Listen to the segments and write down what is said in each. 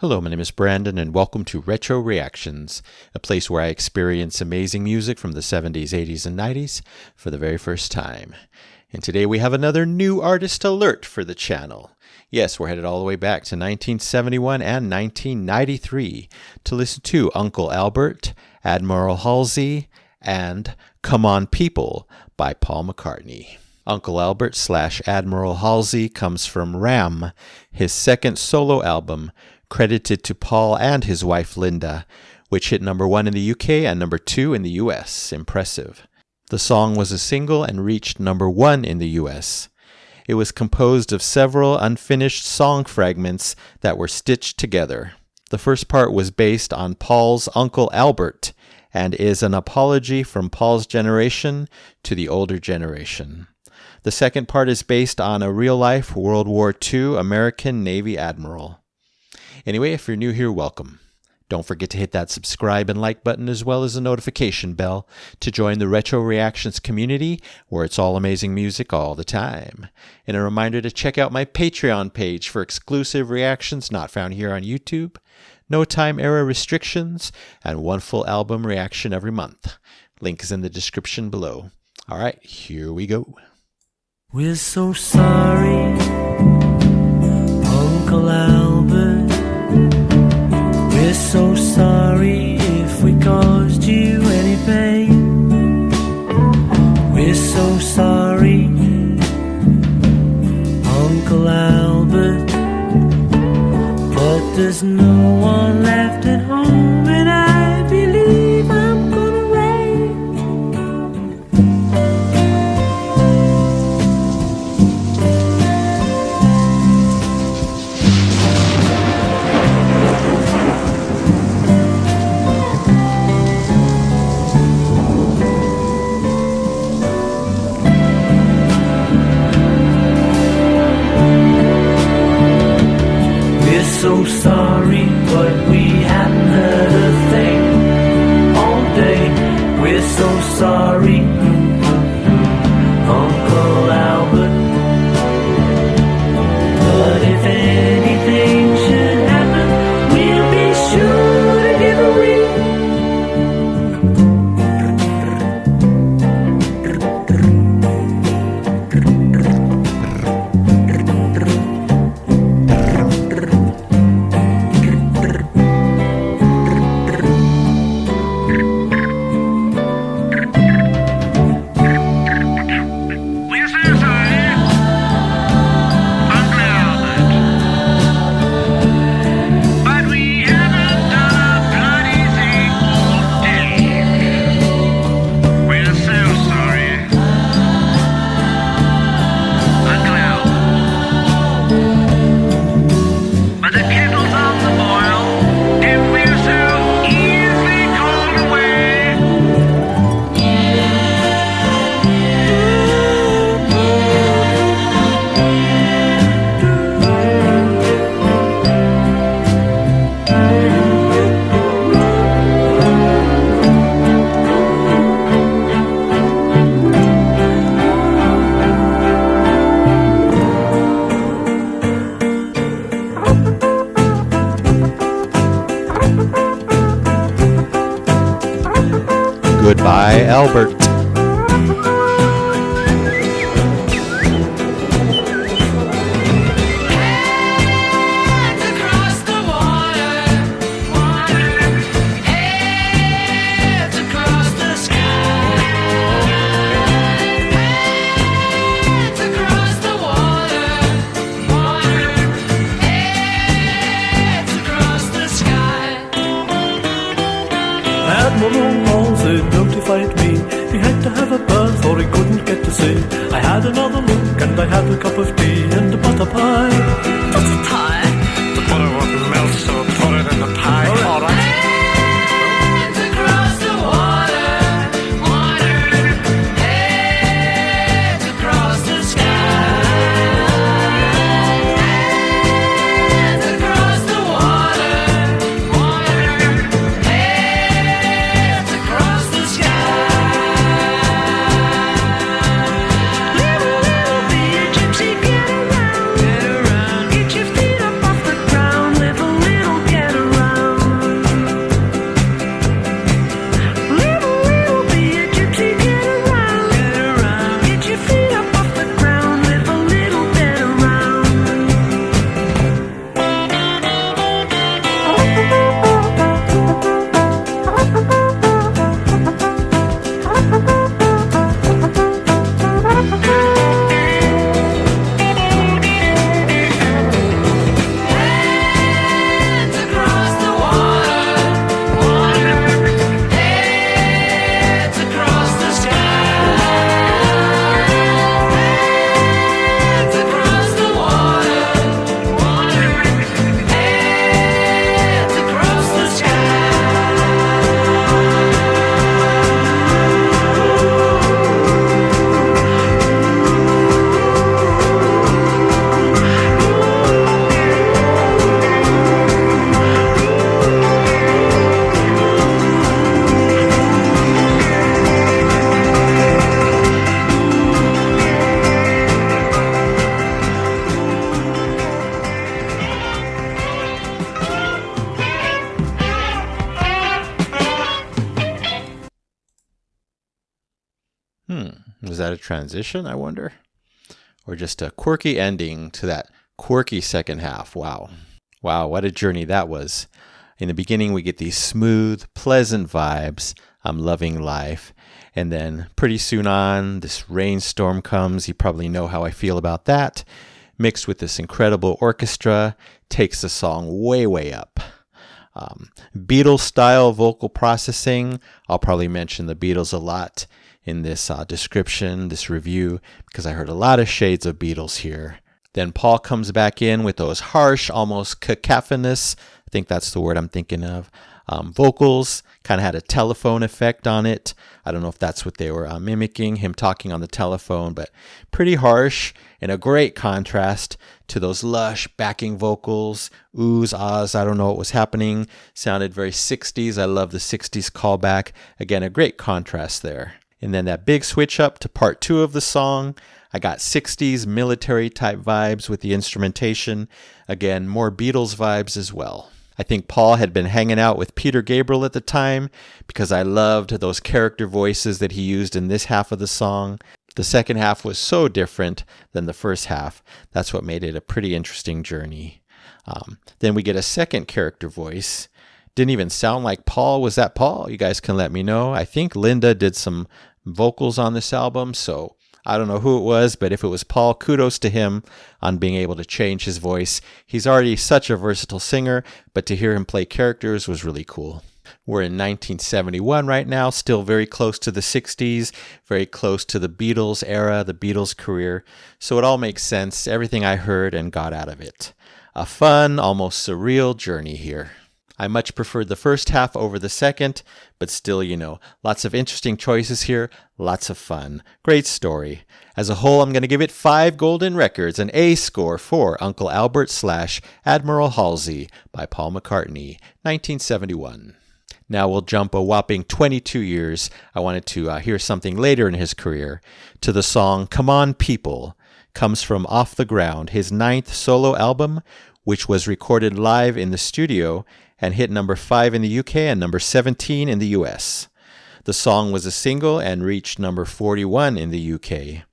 Hello, my name is Brandon, and welcome to Retro Reactions, a place where I experience amazing music from the 70s, 80s, and 90s for the very first time. And today we have another new artist alert for the channel. Yes, we're headed all the way back to 1971 and 1993 to listen to Uncle Albert, Admiral Halsey, and Cmon People by Paul McCartney. Uncle Albert / Admiral Halsey comes from Ram, his second solo album, credited to Paul and his wife Linda, which hit number 1 in the UK and number 2 in the US. Impressive. The song was a single and reached number 1 in the US. It was composed of several unfinished song fragments that were stitched together. The first part was based on Paul's Uncle Albert and is an apology from Paul's generation to the older generation. The second part is based on a real-life World War II American Navy admiral. Anyway, if you're new here, welcome. Don't forget to hit that subscribe and like button as well as the notification bell to join the Retro Reactions community where it's all amazing music all the time. And a reminder to check out my Patreon page for exclusive reactions not found here on YouTube, no time era restrictions, and one full album reaction every month. Link is in the description below. All right, here we go. We're so sorry, Uncle Albert. We're so sorry if we caused you any pain. We're so sorry, Uncle Albert. But there's no one left at home, and I believe I'm gonna rain. So sorry, but we haven't heard a thing all day. We're so sorry, Uncle Albert. But if anything should happen, we'll be sure to give a ring. Goodbye, Albert. Admiral Halsey notified me he had to have a bath or he couldn't get to sea. I had another look and I had a cup of tea and a butter pie. Butter pie? The butter wouldn't melt, so put it in the pie. All right. Hands across the water, water. Hands across the sky. Hands across the water, water. Hands across the sky. Little, little bee gypsy, get around. Was that a transition, I wonder? Or just a quirky ending to that quirky second half? Wow. Wow, what a journey that was. In the beginning, we get these smooth, pleasant vibes. I'm loving life. And then pretty soon on, this rainstorm comes. You probably know how I feel about that. Mixed with this incredible orchestra, takes the song way, way up. Beatles-style vocal processing. I'll probably mention the Beatles a lot in this description, this review, because I heard a lot of shades of Beatles here. Then Paul comes back in with those harsh, almost cacophonous, I think that's the word I'm thinking of, vocals. Kind of had a telephone effect on it. I don't know if that's what they were mimicking, him talking on the telephone, but pretty harsh and a great contrast to those lush backing vocals, oohs, ahs, I don't know what was happening. Sounded very 60s. I love the 60s callback. Again, a great contrast there. And then that big switch up to part 2 of the song. I got 60s military type vibes with the instrumentation. Again, more Beatles vibes as well. I think Paul had been hanging out with Peter Gabriel at the time because I loved those character voices that he used in this half of the song. The second half was so different than the first half. That's what made it a pretty interesting journey. Then we get a second character voice. Didn't even sound like Paul. Was that Paul? You guys can let me know. I think Linda did some vocals on this album, so I don't know who it was, but if it was Paul, kudos to him on being able to change his voice. He's already such a versatile singer, but to hear him play characters was really cool. We're in 1971 right now, still very close to the 60s, very close to the Beatles era, the Beatles career. So it all makes sense, everything I heard and got out of it. A fun, almost surreal journey here. I much preferred the first half over the second, but still, lots of interesting choices here, lots of fun. Great story. As a whole, I'm going to give it 5 golden records, an A score for Uncle Albert / Admiral Halsey by Paul McCartney, 1971. Now we'll jump a whopping 22 years. I wanted to hear something later in his career, to the song Cmon People. Comes from Off the Ground, his 9th solo album, which was recorded live in the studio and hit number 5 in the UK and number 17 in the US. The song was a single and reached number 41 in the UK.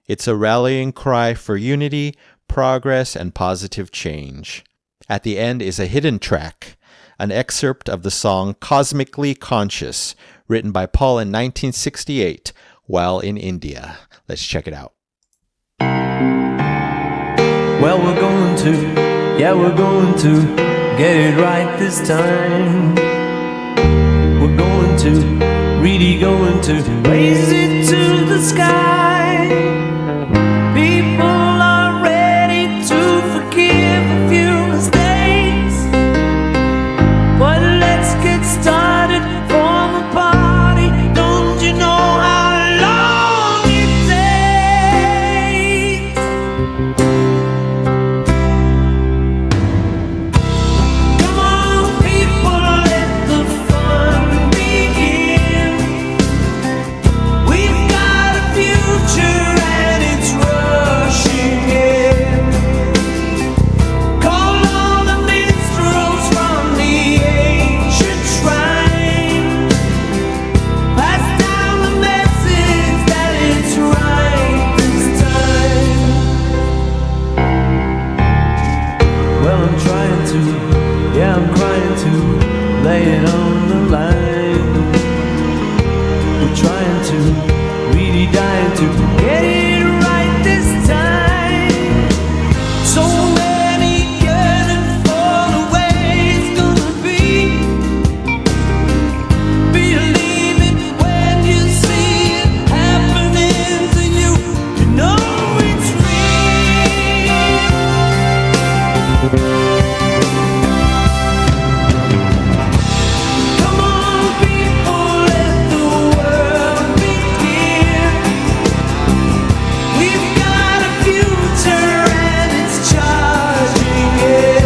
It's a rallying cry for unity, progress, and positive change. At the end is a hidden track, an excerpt of the song Cosmically Conscious, written by Paul in 1968 while in India. Let's check it out. Well, we're going to get it right this time. We're going to, really going to raise it to the sky. People are ready to forgive a few mistakes, but let's get started for the party. Don't you know how long it takes? Come on, people, let the fun begin. We've got a future and it's rushing in. Call all the minstrels from the ancient shrine. Pass down the message that it's right this time. Well, I'm trying to, I'm crying to lay it on the line. We're trying to, really dying to get it right this time. So many yearning for the way it's gonna be. Believe it when you see it happening to you. You know it's real. Come on, people, let the world begin. We've got a future and it's charging in.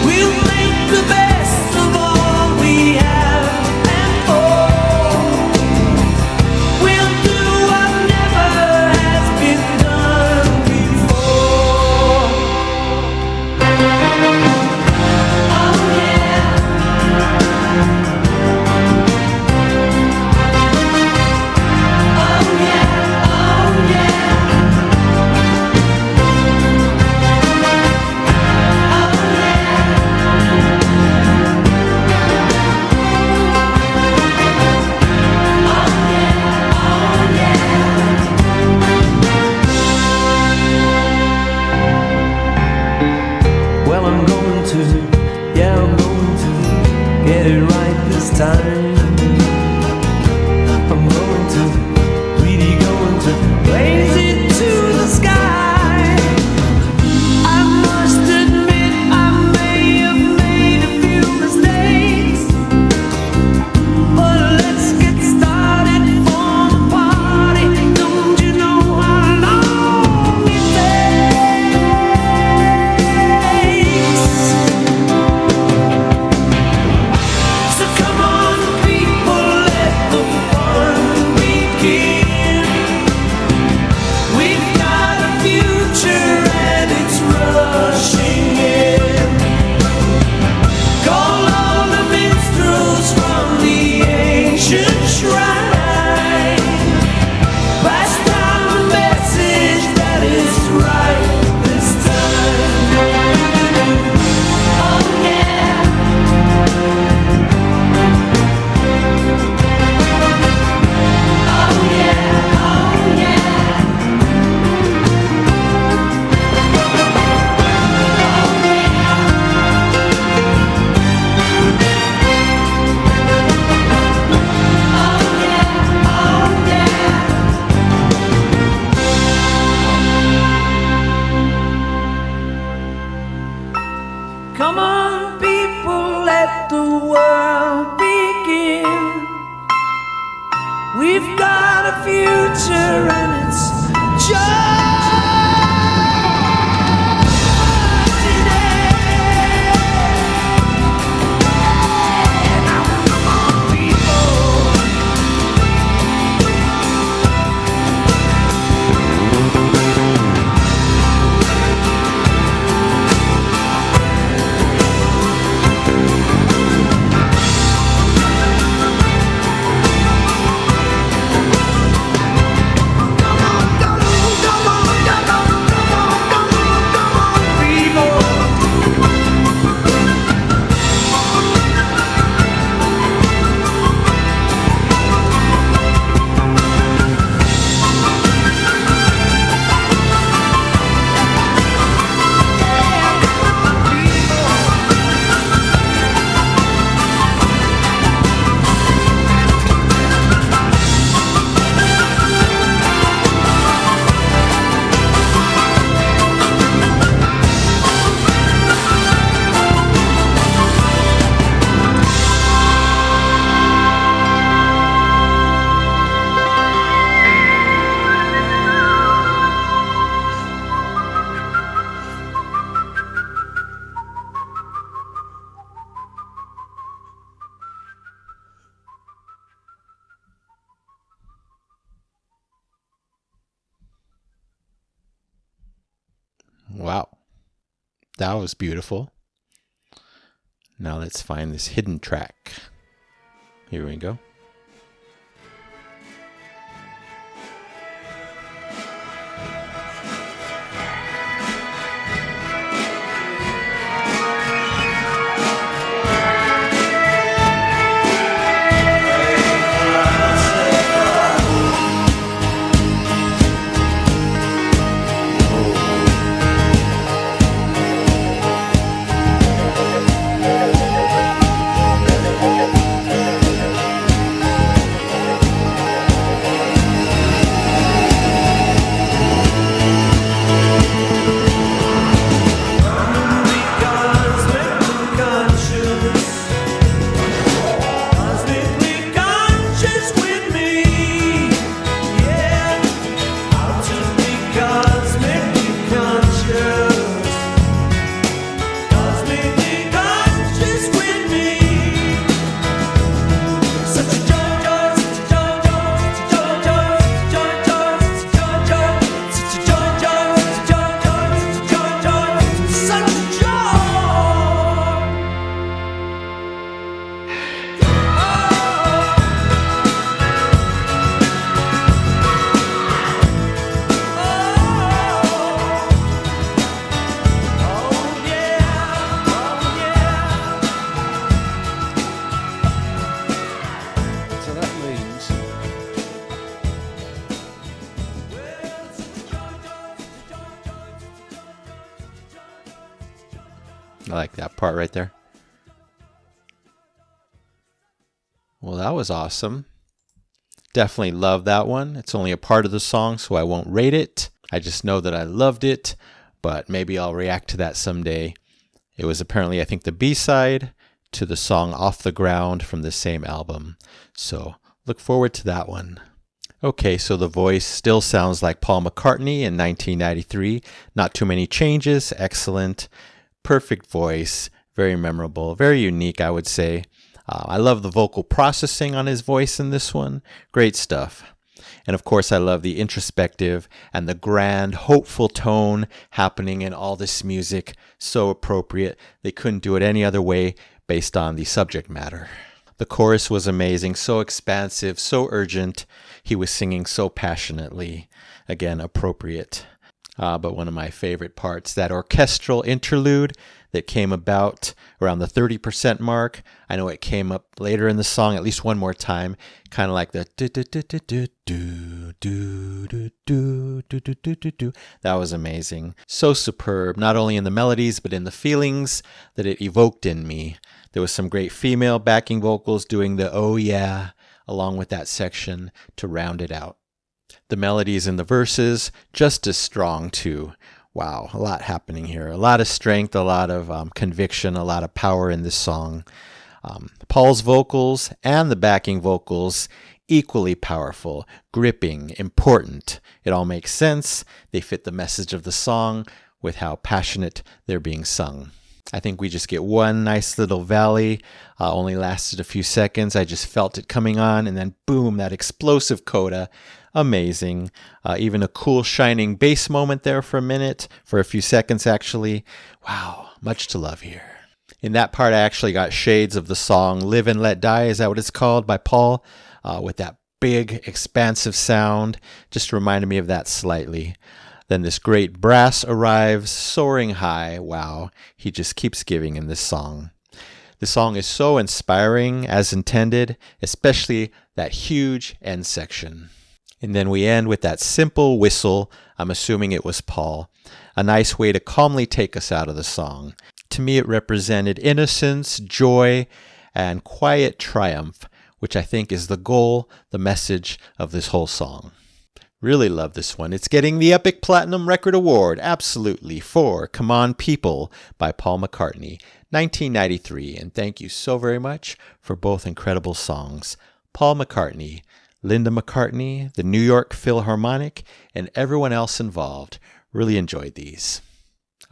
We'll make the best of all we have and more. We'll do what never has been done before. Oh yeah. Wow. That was beautiful. Now let's find this hidden track. Here we go. I like that part right there. Well, that was awesome. Definitely love that one. It's only a part of the song, so I won't rate it. I just know that I loved it, but maybe I'll react to that someday. It was apparently, I think, the B-side to the song Off the Ground from the same album. So look forward to that one. Okay, so the voice still sounds like Paul McCartney in 1993. Not too many changes. Excellent. Perfect voice. Very memorable. Very unique, I would say. I love the vocal processing on his voice in this one. Great stuff. And of course, I love the introspective and the grand, hopeful tone happening in all this music. So appropriate. They couldn't do it any other way based on the subject matter. The chorus was amazing, so expansive, so urgent. He was singing so passionately. Again, appropriate. But one of my favorite parts, that orchestral interlude that came about around the 30% mark. I know it came up later in the song, at least one more time, kind of like the do do do do do do do do do do do do do. That was amazing. So superb, not only in the melodies, but in the feelings that it evoked in me. There was some great female backing vocals doing the oh yeah, along with that section to round it out. The melodies in the verses, just as strong too. Wow, a lot happening here. A lot of strength, a lot of conviction, a lot of power in this song. Paul's vocals and the backing vocals, equally powerful, gripping, important. It all makes sense. They fit the message of the song with how passionate they're being sung. I think we just get one nice little valley, only lasted a few seconds. I just felt it coming on, and then boom, that explosive coda. Amazing. Even a cool shining bass moment there for a minute, for a few seconds actually. Wow, much to love here. In that part, I actually got shades of the song Live and Let Die, is that what it's called, by Paul, with that big, expansive sound. Just reminded me of that slightly. Then this great brass arrives, soaring high. Wow, he just keeps giving in this song. The song is so inspiring as intended, especially that huge end section. And then we end with that simple whistle. I'm assuming it was Paul. A nice way to calmly take us out of the song. To me, it represented innocence, joy, and quiet triumph, which I think is the goal, the message of this whole song. Really love this one. It's getting the Epic Platinum Record Award, absolutely, for Cmon People by Paul McCartney, 1993. And thank you so very much for both incredible songs. Paul McCartney, Linda McCartney, the New York Philharmonic, and everyone else involved. Really enjoyed these.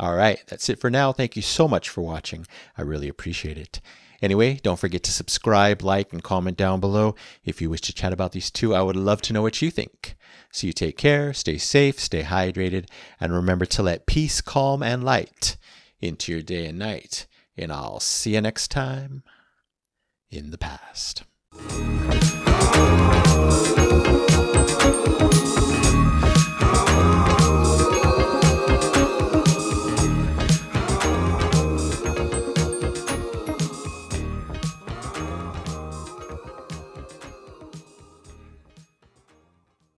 All right, that's it for now. Thank you so much for watching. I really appreciate it. Anyway, don't forget to subscribe, like, and comment down below. If you wish to chat about these two, I would love to know what you think. So you take care, stay safe, stay hydrated, and remember to let peace, calm, and light into your day and night. And I'll see you next time in the past.